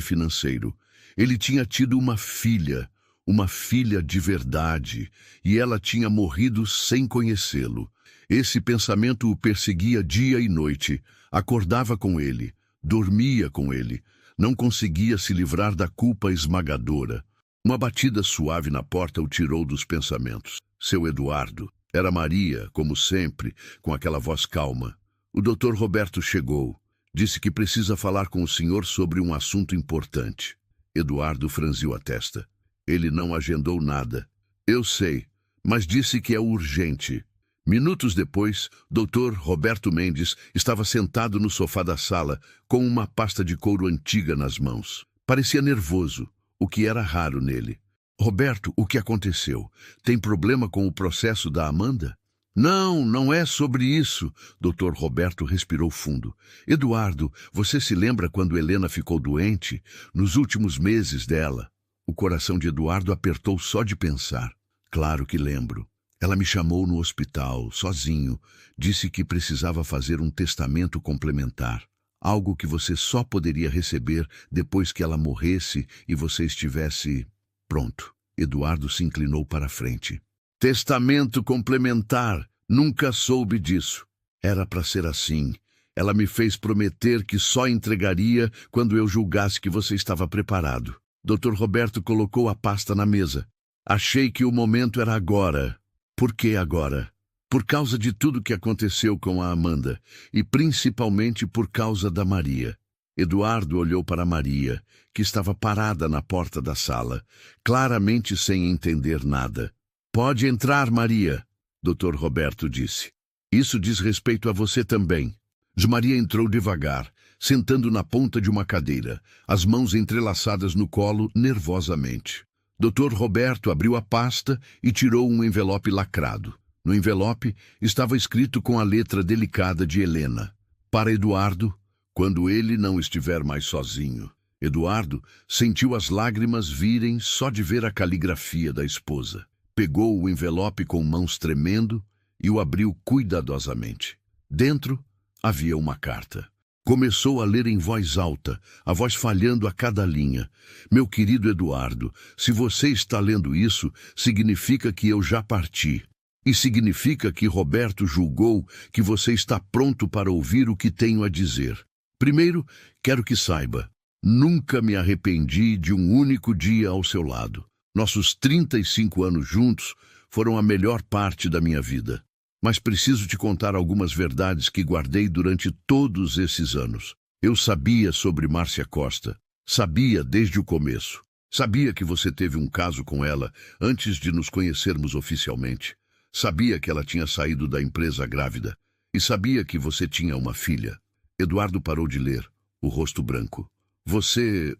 financeiro. Ele tinha tido uma filha de verdade, e ela tinha morrido sem conhecê-lo. Esse pensamento o perseguia dia e noite. Acordava com ele, dormia com ele, não conseguia se livrar da culpa esmagadora. Uma batida suave na porta o tirou dos pensamentos. Seu Eduardo. Era Maria, como sempre, com aquela voz calma. O Dr. Roberto chegou. Disse que precisa falar com o senhor sobre um assunto importante. Eduardo franziu a testa. Ele não agendou nada. Eu sei, mas disse que é urgente. Minutos depois, Dr. Roberto Mendes estava sentado no sofá da sala, com uma pasta de couro antiga nas mãos. Parecia nervoso, o que era raro nele. Roberto, o que aconteceu? Tem problema com o processo da Amanda? Não, não é sobre isso. Dr. Roberto respirou fundo. Eduardo, você se lembra quando Helena ficou doente? Nos últimos meses dela. O coração de Eduardo apertou só de pensar. Claro que lembro. Ela me chamou no hospital, sozinho. Disse que precisava fazer um testamento complementar. Algo que você só poderia receber depois que ela morresse e você estivesse pronto. Eduardo se inclinou para a frente. Testamento complementar. Nunca soube disso. Era para ser assim. Ela me fez prometer que só entregaria quando eu julgasse que você estava preparado. Dr. Roberto colocou a pasta na mesa. Achei que o momento era agora. Por que agora? Por causa de tudo que aconteceu com a Amanda, e principalmente por causa da Maria. Eduardo olhou para Maria, que estava parada na porta da sala, claramente sem entender nada. Pode entrar, Maria, Dr. Roberto disse. Isso diz respeito a você também. Maria entrou devagar, sentando na ponta de uma cadeira, as mãos entrelaçadas no colo, nervosamente. Dr. Roberto abriu a pasta e tirou um envelope lacrado. No envelope estava escrito com a letra delicada de Helena. Para Eduardo, quando ele não estiver mais sozinho. Eduardo sentiu as lágrimas virem só de ver a caligrafia da esposa. Pegou o envelope com mãos tremendo e o abriu cuidadosamente. Dentro havia uma carta. Começou a ler em voz alta, a voz falhando a cada linha. Meu querido Eduardo, se você está lendo isso, significa que eu já parti. E significa que Roberto julgou que você está pronto para ouvir o que tenho a dizer. Primeiro, quero que saiba, nunca me arrependi de um único dia ao seu lado. Nossos 35 anos juntos foram a melhor parte da minha vida. Mas preciso te contar algumas verdades que guardei durante todos esses anos. Eu sabia sobre Márcia Costa. Sabia desde o começo. Sabia que você teve um caso com ela antes de nos conhecermos oficialmente. Sabia que ela tinha saído da empresa grávida. E sabia que você tinha uma filha. Eduardo parou de ler, o rosto branco. Você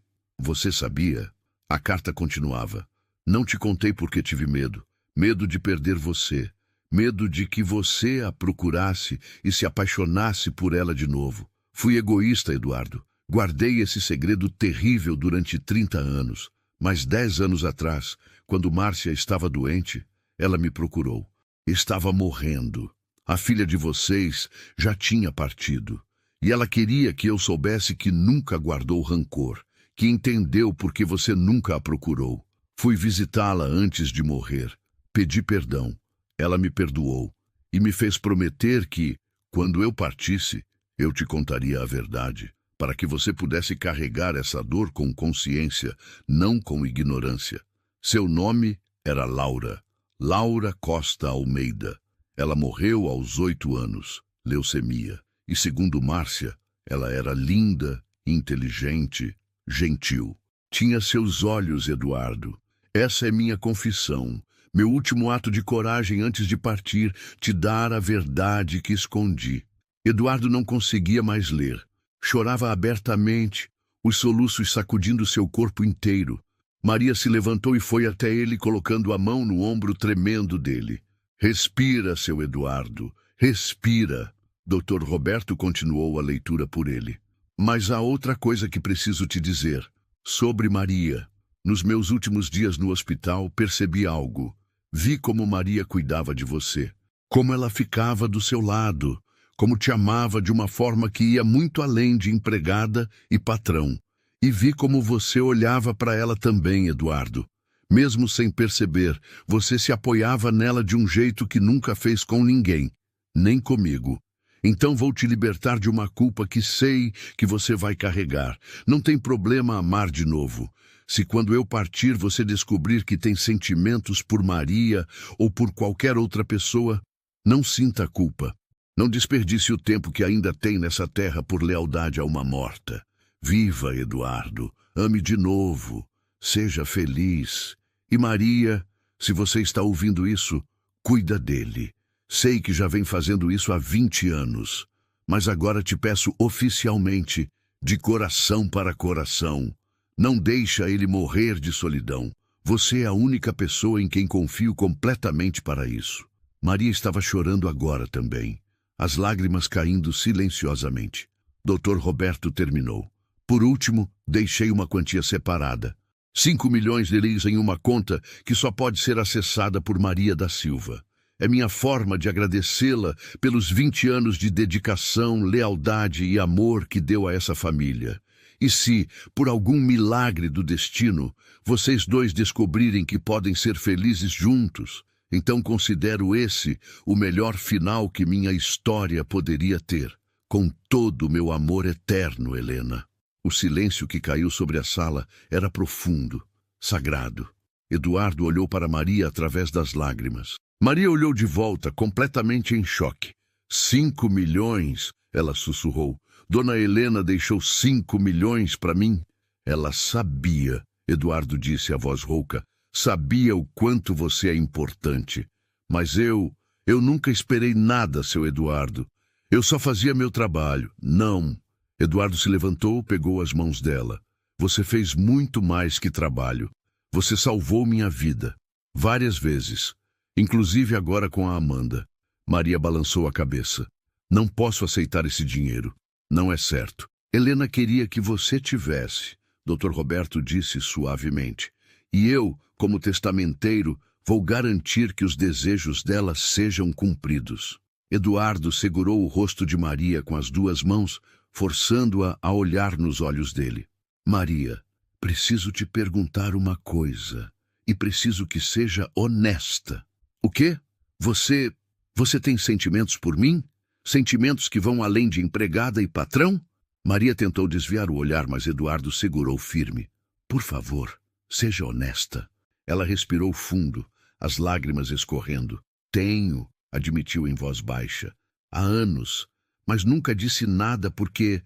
sabia? A carta continuava. Não te contei porque tive medo. Medo de perder você. Medo de que você a procurasse e se apaixonasse por ela de novo. Fui egoísta, Eduardo. Guardei esse segredo terrível durante 30 anos. Mas 10 anos atrás, quando Márcia estava doente, ela me procurou. Estava morrendo. A filha de vocês já tinha partido. E ela queria que eu soubesse que nunca guardou rancor, que entendeu porque você nunca a procurou. Fui visitá-la antes de morrer. Pedi perdão. Ela me perdoou e me fez prometer que, quando eu partisse, eu te contaria a verdade, para que você pudesse carregar essa dor com consciência, não com ignorância. Seu nome era Laura, Laura Costa Almeida. Ela morreu aos 8 anos, leucemia, e segundo Márcia, ela era linda, inteligente, gentil. Tinha seus olhos, Eduardo. Essa é minha confissão. Meu último ato de coragem antes de partir, te dar a verdade que escondi. Eduardo não conseguia mais ler. Chorava abertamente, os soluços sacudindo seu corpo inteiro. Maria se levantou e foi até ele, colocando a mão no ombro tremendo dele. Respira, seu Eduardo, respira. Dr. Roberto continuou a leitura por ele. Mas há outra coisa que preciso te dizer. Sobre Maria. Nos meus últimos dias no hospital, percebi algo. Vi como Maria cuidava de você, como ela ficava do seu lado, como te amava de uma forma que ia muito além de empregada e patrão. E vi como você olhava para ela também, Eduardo. Mesmo sem perceber, você se apoiava nela de um jeito que nunca fez com ninguém, nem comigo. Então vou te libertar de uma culpa que sei que você vai carregar. Não tem problema amar de novo. Se quando eu partir você descobrir que tem sentimentos por Maria ou por qualquer outra pessoa, não sinta culpa. Não desperdice o tempo que ainda tem nessa terra por lealdade a uma morta. Viva, Eduardo. Ame de novo. Seja feliz. E Maria, Se você está ouvindo isso, cuida dele. Sei que já vem fazendo isso há 20 anos, mas agora te peço oficialmente, de coração para coração, não deixa ele morrer de solidão. Você é a única pessoa em quem confio completamente para isso. Maria estava chorando agora também, as lágrimas caindo silenciosamente. Dr. Roberto terminou. Por último, deixei uma quantia separada. 5 milhões de liras em uma conta que só pode ser acessada por Maria da Silva. É minha forma de agradecê-la pelos 20 anos de dedicação, lealdade e amor que deu a essa família. E se, por algum milagre do destino, vocês dois descobrirem que podem ser felizes juntos, então considero esse o melhor final que minha história poderia ter. Com todo o meu amor eterno, Helena. O silêncio que caiu sobre a sala era profundo, sagrado. Eduardo olhou para Maria através das lágrimas. Maria olhou de volta, completamente em choque. 5 milhões, ela sussurrou. Dona Helena deixou 5 milhões para mim? Ela sabia, Eduardo disse a voz rouca. Sabia o quanto você é importante. Mas eu nunca esperei nada, seu Eduardo. Eu só fazia meu trabalho. Não. Eduardo se levantou, pegou as mãos dela. Você fez muito mais que trabalho. Você salvou minha vida. Várias vezes. Inclusive agora com a Amanda. Maria balançou a cabeça. Não posso aceitar esse dinheiro. Não é certo. Helena queria que você tivesse, Dr. Roberto disse suavemente. E eu, como testamenteiro, vou garantir que os desejos dela sejam cumpridos. Eduardo segurou o rosto de Maria com as 2 mãos, forçando-a a olhar nos olhos dele. Maria, preciso te perguntar uma coisa, e preciso que seja honesta. O quê? Você tem sentimentos por mim? Sentimentos que vão além de empregada e patrão? Maria tentou desviar o olhar, mas Eduardo segurou firme. Por favor, seja honesta. Ela respirou fundo, as lágrimas escorrendo. Tenho, admitiu em voz baixa. Há anos, mas nunca disse nada porque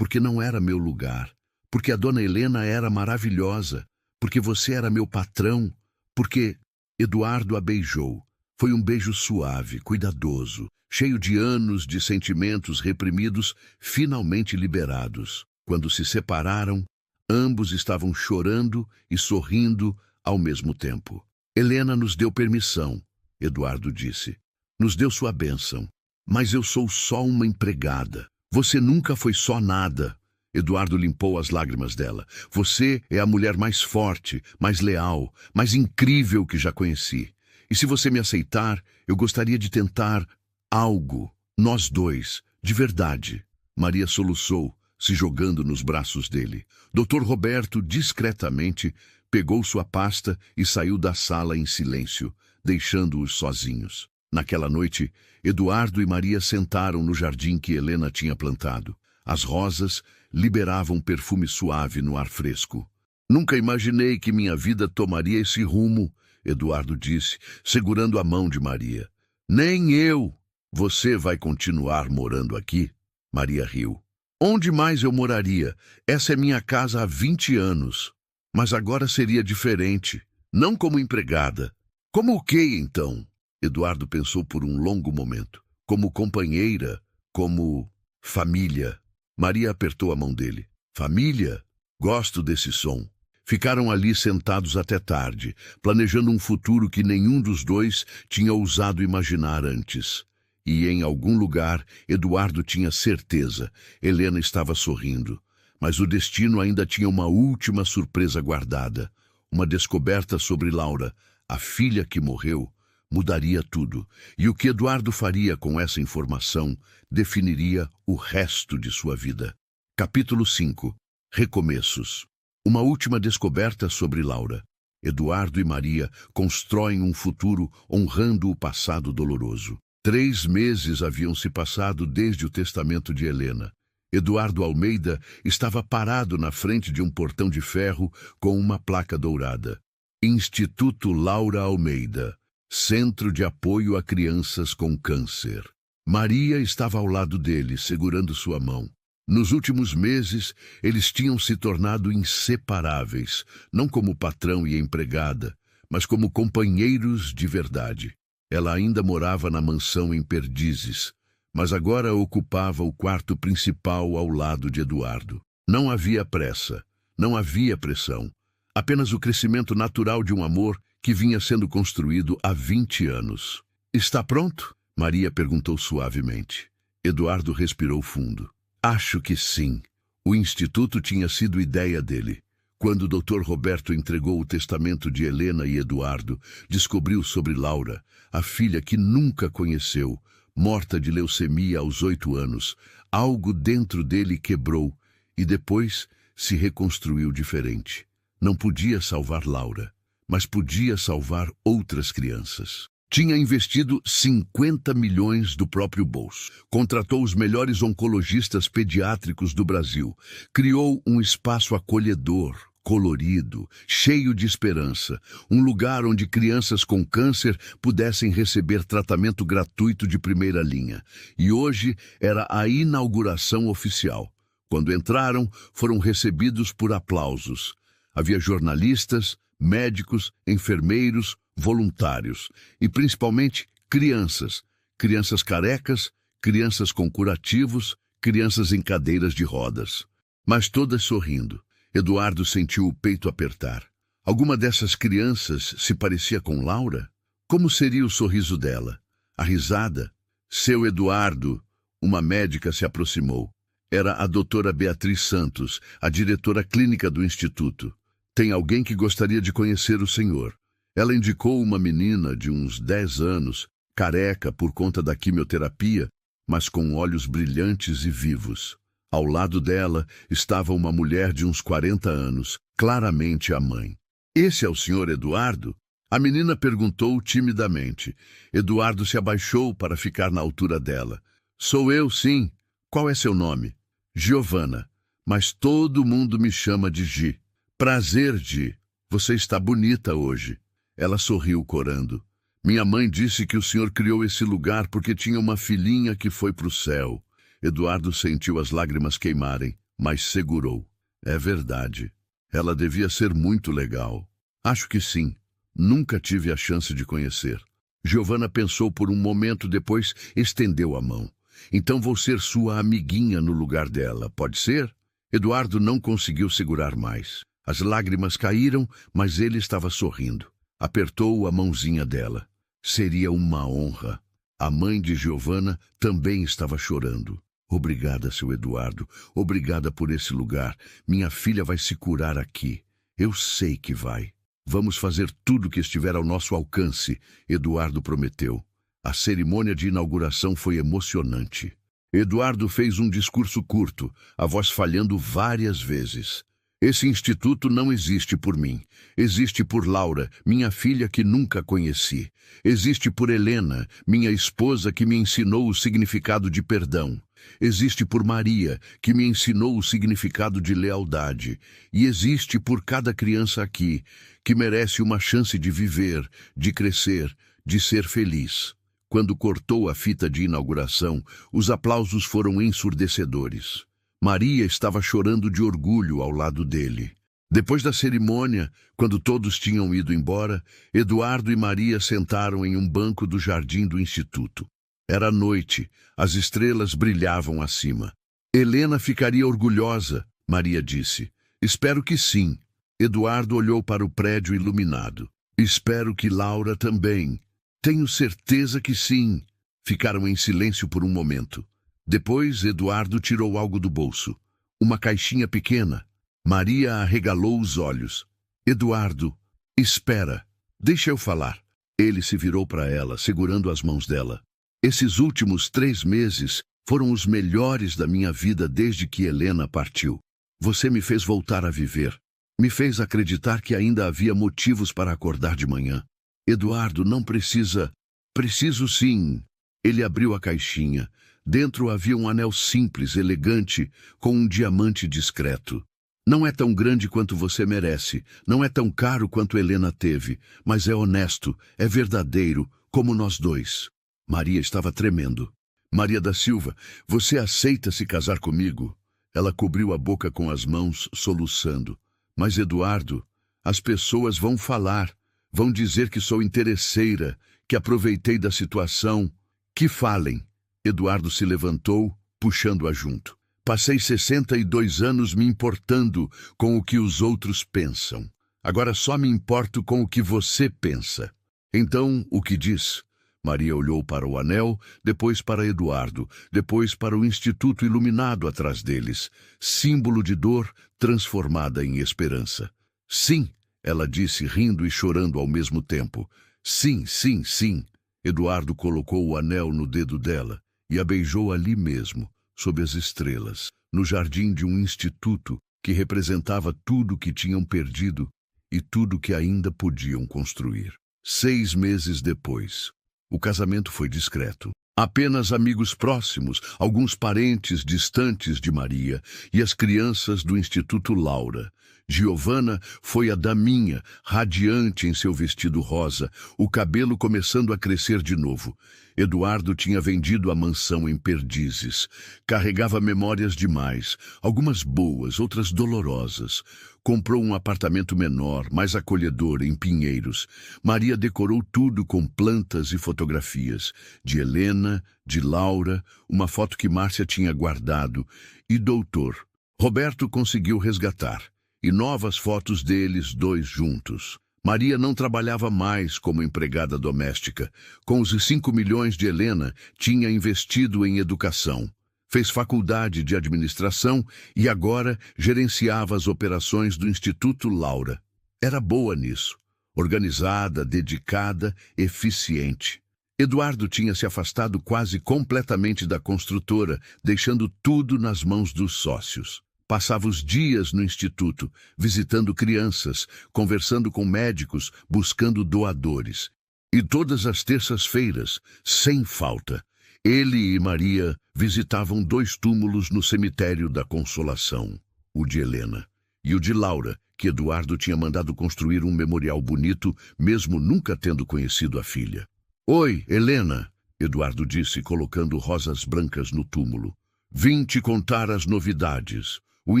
não era meu lugar. Porque a dona Helena era maravilhosa. Porque você era meu patrão. Porque... Eduardo a beijou. Foi um beijo suave, cuidadoso, cheio de anos de sentimentos reprimidos, finalmente liberados. Quando se separaram, ambos estavam chorando e sorrindo ao mesmo tempo. Helena nos deu permissão, Eduardo disse. Nos deu sua bênção. Mas eu sou só uma empregada. Você nunca foi só nada. Eduardo limpou as lágrimas dela. Você é a mulher mais forte, mais leal, mais incrível que já conheci. E se você me aceitar, eu gostaria de tentar algo, nós dois, de verdade. Maria soluçou, se jogando nos braços dele. Dr. Roberto, discretamente, pegou sua pasta e saiu da sala em silêncio, deixando-os sozinhos. Naquela noite, Eduardo e Maria sentaram no jardim que Helena tinha plantado. As rosas liberavam perfume suave no ar fresco. Nunca imaginei que minha vida tomaria esse rumo, Eduardo disse, segurando a mão de Maria. Nem eu. Você vai continuar morando aqui? Maria riu. Onde mais eu moraria? Essa é minha casa há 20 anos. Mas agora seria diferente. Não como empregada. Como o quê, então? Eduardo pensou por um longo momento. Como companheira, como família. Maria apertou a mão dele. Família? Gosto desse som. Ficaram ali sentados até tarde, planejando um futuro que nenhum dos dois tinha ousado imaginar antes. E em algum lugar, Eduardo tinha certeza, Helena estava sorrindo. Mas o destino ainda tinha uma última surpresa guardada. Uma descoberta sobre Laura, a filha que morreu, mudaria tudo. E o que Eduardo faria com essa informação definiria o resto de sua vida. Capítulo 5. Recomeços. Uma última descoberta sobre Laura. Eduardo e Maria constroem um futuro honrando o passado doloroso. 3 meses haviam se passado desde o testamento de Helena. Eduardo Almeida estava parado na frente de um portão de ferro com uma placa dourada. Instituto Laura Almeida, Centro de Apoio a Crianças com Câncer. Maria estava ao lado dele, segurando sua mão. Nos últimos meses, eles tinham se tornado inseparáveis, não como patrão e empregada, mas como companheiros de verdade. Ela ainda morava na mansão em Perdizes, mas agora ocupava o quarto principal ao lado de Eduardo. Não havia pressa, não havia pressão, apenas o crescimento natural de um amor que vinha sendo construído há 20 anos. Está pronto? Maria perguntou suavemente. Eduardo respirou fundo. Acho que sim. O instituto tinha sido ideia dele. Quando o Dr. Roberto entregou o testamento de Helena e Eduardo, descobriu sobre Laura, a filha que nunca conheceu, morta de leucemia aos 8 anos. Algo dentro dele quebrou e depois se reconstruiu diferente. Não podia salvar Laura, mas podia salvar outras crianças. Tinha investido 50 milhões do próprio bolso. Contratou os melhores oncologistas pediátricos do Brasil. Criou um espaço acolhedor, colorido, cheio de esperança. Um lugar onde crianças com câncer pudessem receber tratamento gratuito de primeira linha. E hoje era a inauguração oficial. Quando entraram, foram recebidos por aplausos. Havia jornalistas, médicos, enfermeiros, voluntários e principalmente crianças. Crianças carecas, crianças com curativos, crianças em cadeiras de rodas. Mas todas sorrindo. Eduardo sentiu o peito apertar. Alguma dessas crianças se parecia com Laura? Como seria o sorriso dela? A risada? Seu Eduardo, uma médica se aproximou. Era a doutora Beatriz Santos, a diretora clínica do instituto. Tem alguém que gostaria de conhecer o senhor. Ela indicou uma menina de uns 10 anos, careca por conta da quimioterapia, mas com olhos brilhantes e vivos. Ao lado dela estava uma mulher de uns 40 anos, claramente a mãe. Esse é o senhor Eduardo? A menina perguntou timidamente. Eduardo se abaixou para ficar na altura dela. Sou eu, sim. Qual é seu nome? Giovana. Mas todo mundo me chama de Gi. Prazer, Gi. Você está bonita hoje. Ela sorriu corando. Minha mãe disse que o senhor criou esse lugar porque tinha uma filhinha que foi para o céu. Eduardo sentiu as lágrimas queimarem, mas segurou. É verdade. Ela devia ser muito legal. Acho que sim. Nunca tive a chance de conhecer. Giovana pensou por um momento, depois estendeu a mão. Então vou ser sua amiguinha no lugar dela, pode ser? Eduardo não conseguiu segurar mais. As lágrimas caíram, mas ele estava sorrindo. Apertou a mãozinha dela. Seria uma honra. A mãe de Giovana também estava chorando. Obrigada, seu Eduardo. Obrigada por esse lugar. Minha filha vai se curar aqui. Eu sei que vai. Vamos fazer tudo que estiver ao nosso alcance, Eduardo prometeu. A cerimônia de inauguração foi emocionante. Eduardo fez um discurso curto, a voz falhando várias vezes. Esse instituto não existe por mim. Existe por Laura, minha filha que nunca conheci. Existe por Helena, minha esposa que me ensinou o significado de perdão. Existe por Maria, que me ensinou o significado de lealdade. E existe por cada criança aqui, que merece uma chance de viver, de crescer, de ser feliz. Quando cortou a fita de inauguração, os aplausos foram ensurdecedores. Maria estava chorando de orgulho ao lado dele. Depois da cerimônia, quando todos tinham ido embora, Eduardo e Maria sentaram em um banco do jardim do instituto. Era noite, as estrelas brilhavam acima. Helena ficaria orgulhosa, Maria disse. Espero que sim. Eduardo olhou para o prédio iluminado. Espero que Laura também. Tenho certeza que sim. Ficaram em silêncio por um momento. Depois, Eduardo tirou algo do bolso. Uma caixinha pequena. Maria arregalou os olhos. Eduardo, espera. Deixa eu falar. Ele se virou para ela, segurando as mãos dela. Esses últimos 3 meses foram os melhores da minha vida desde que Helena partiu. Você me fez voltar a viver. Me fez acreditar que ainda havia motivos para acordar de manhã. Eduardo, não precisa... Preciso sim. Ele abriu a caixinha. Dentro havia um anel simples, elegante, com um diamante discreto. Não é tão grande quanto você merece, não é tão caro quanto Helena teve, mas é honesto, é verdadeiro, como nós dois. Maria estava tremendo. Maria da Silva, você aceita se casar comigo? Ela cobriu a boca com as mãos, soluçando. Mas Eduardo, as pessoas vão falar. Vão dizer que sou interesseira, que aproveitei da situação. Que falem. Eduardo se levantou, puxando-a junto. Passei 62 anos me importando com o que os outros pensam. Agora só me importo com o que você pensa. Então, o que diz? Maria olhou para o anel, depois para Eduardo, depois para o instituto iluminado atrás deles, símbolo de dor transformada em esperança. Sim, ela disse, rindo e chorando ao mesmo tempo. Sim, sim, sim. Eduardo colocou o anel no dedo dela e a beijou ali mesmo, sob as estrelas, no jardim de um instituto que representava tudo que tinham perdido e tudo que ainda podiam construir. 6 meses depois, o casamento foi discreto. Apenas amigos próximos, alguns parentes distantes de Maria e as crianças do Instituto Laura. Giovanna foi a daminha, radiante em seu vestido rosa, o cabelo começando a crescer de novo. Eduardo tinha vendido a mansão em Perdizes. Carregava memórias demais, algumas boas, outras dolorosas. Comprou um apartamento menor, mais acolhedor, em Pinheiros. Maria decorou tudo com plantas e fotografias. De Helena, de Laura, uma foto que Márcia tinha guardado. E doutor. Roberto conseguiu resgatar. E novas fotos deles dois juntos. Maria não trabalhava mais como empregada doméstica. Com os 5 milhões de Helena, tinha investido em educação. Fez faculdade de administração e agora gerenciava as operações do Instituto Laura. Era boa nisso. Organizada, dedicada, eficiente. Eduardo tinha se afastado quase completamente da construtora, deixando tudo nas mãos dos sócios. Passava os dias no instituto, visitando crianças, conversando com médicos, buscando doadores. E todas as terças-feiras, sem falta, ele e Maria visitavam 2 túmulos no cemitério da Consolação, o de Helena e o de Laura, que Eduardo tinha mandado construir um memorial bonito, mesmo nunca tendo conhecido a filha. Oi, Helena, Eduardo disse, colocando rosas brancas no túmulo. Vim te contar as novidades. O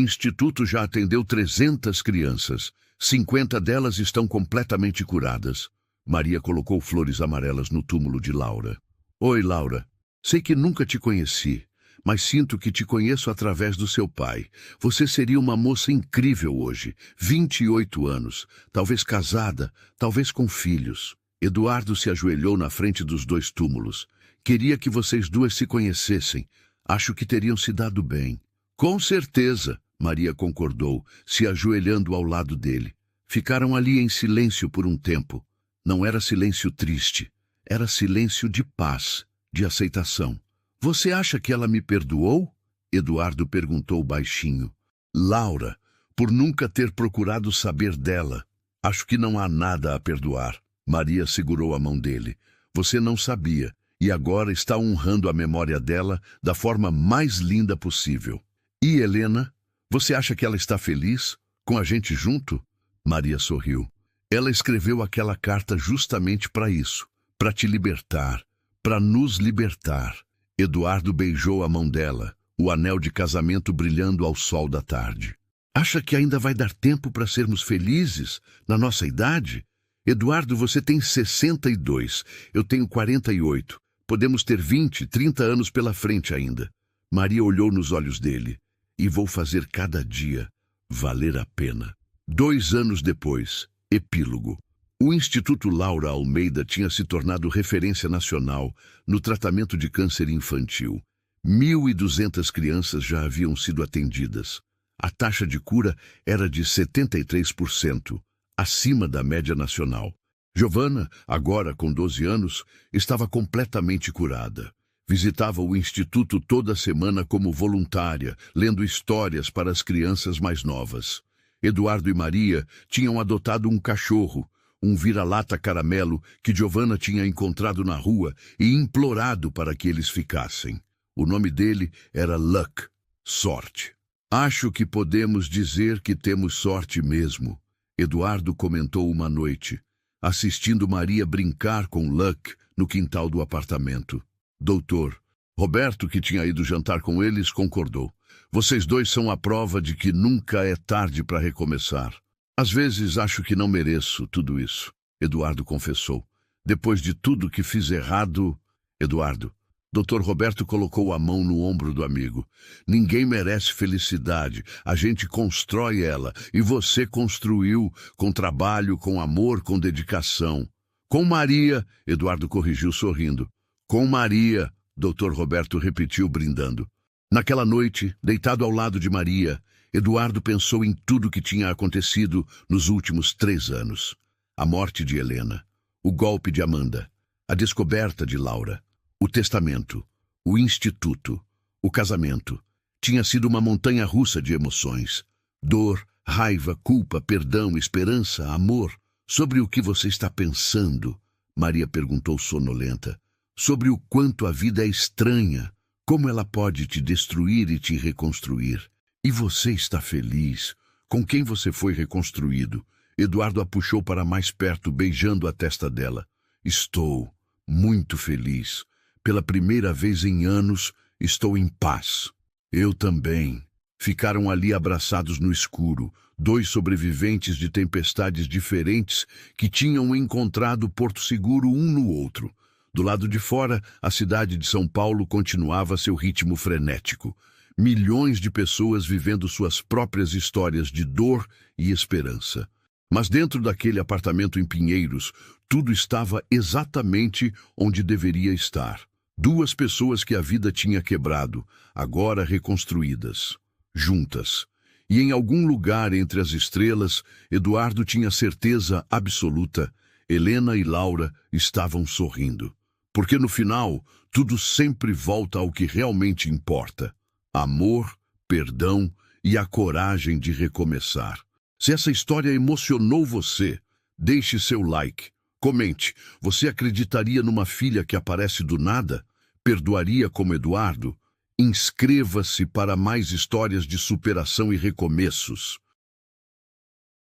Instituto já atendeu 300 crianças. 50 delas estão completamente curadas. Maria colocou flores amarelas no túmulo de Laura. Oi, Laura. Sei que nunca te conheci, mas sinto que te conheço através do seu pai. Você seria uma moça incrível hoje. 28 anos, talvez casada, talvez com filhos. Eduardo se ajoelhou na frente dos 2 túmulos. Queria que vocês duas se conhecessem. Acho que teriam se dado bem. Com certeza, Maria concordou, se ajoelhando ao lado dele. Ficaram ali em silêncio por um tempo. Não era silêncio triste, era silêncio de paz, de aceitação. Você acha que ela me perdoou? Eduardo perguntou baixinho. Laura, por nunca ter procurado saber dela. Acho que não há nada a perdoar. Maria segurou a mão dele. Você não sabia, e agora está honrando a memória dela da forma mais linda possível. E Helena, você acha que ela está feliz? Com a gente junto? Maria sorriu. Ela escreveu aquela carta justamente para isso, para te libertar, para nos libertar. Eduardo beijou a mão dela, o anel de casamento brilhando ao sol da tarde. Acha que ainda vai dar tempo para sermos felizes, na nossa idade? Eduardo, você tem 62, eu tenho 48. Podemos ter 20, 30 anos pela frente ainda. Maria olhou nos olhos dele. E vou fazer cada dia valer a pena. 2 anos depois, epílogo. O Instituto Laura Almeida tinha se tornado referência nacional no tratamento de câncer infantil. 1.200 crianças já haviam sido atendidas. A taxa de cura era de 73%, acima da média nacional. Giovanna, agora com 12 anos, estava completamente curada. Visitava o instituto toda semana como voluntária, lendo histórias para as crianças mais novas. Eduardo e Maria tinham adotado um cachorro, um vira-lata caramelo que Giovanna tinha encontrado na rua e implorado para que eles ficassem. O nome dele era Luck, sorte. Acho que podemos dizer que temos sorte mesmo, Eduardo comentou uma noite, assistindo Maria brincar com Luck no quintal do apartamento. Doutor, Roberto, que tinha ido jantar com eles, concordou. Vocês dois são a prova de que nunca é tarde para recomeçar. Às vezes acho que não mereço tudo isso. Eduardo confessou. Depois de tudo que fiz errado... Eduardo. Dr. Roberto colocou a mão no ombro do amigo. Ninguém merece felicidade. A gente constrói ela. E você construiu com trabalho, com amor, com dedicação. Com Maria, Eduardo corrigiu sorrindo. Com Maria, Dr. Roberto repetiu brindando. Naquela noite, deitado ao lado de Maria, Eduardo pensou em tudo que tinha acontecido nos últimos 3 anos. A morte de Helena, o golpe de Amanda, a descoberta de Laura, o testamento, o instituto, o casamento. Tinha sido uma montanha-russa de emoções. Dor, raiva, culpa, perdão, esperança, amor. Sobre o que você está pensando? Maria perguntou sonolenta. Sobre o quanto a vida é estranha, como ela pode te destruir e te reconstruir. E você está feliz? Com quem você foi reconstruído? Eduardo a puxou para mais perto, beijando a testa dela. Estou muito feliz. Pela primeira vez em anos, estou em paz. Eu também. Ficaram ali abraçados no escuro, 2 sobreviventes de tempestades diferentes que tinham encontrado Porto Seguro um no outro. Do lado de fora, a cidade de São Paulo continuava seu ritmo frenético. Milhões de pessoas vivendo suas próprias histórias de dor e esperança. Mas dentro daquele apartamento em Pinheiros, tudo estava exatamente onde deveria estar. 2 pessoas que a vida tinha quebrado, agora reconstruídas, juntas. E em algum lugar entre as estrelas, Eduardo tinha certeza absoluta, Helena e Laura estavam sorrindo. Porque no final, tudo sempre volta ao que realmente importa. Amor, perdão e a coragem de recomeçar. Se essa história emocionou você, deixe seu like. Comente, você acreditaria numa filha que aparece do nada? Perdoaria como Eduardo? Inscreva-se para mais histórias de superação e recomeços.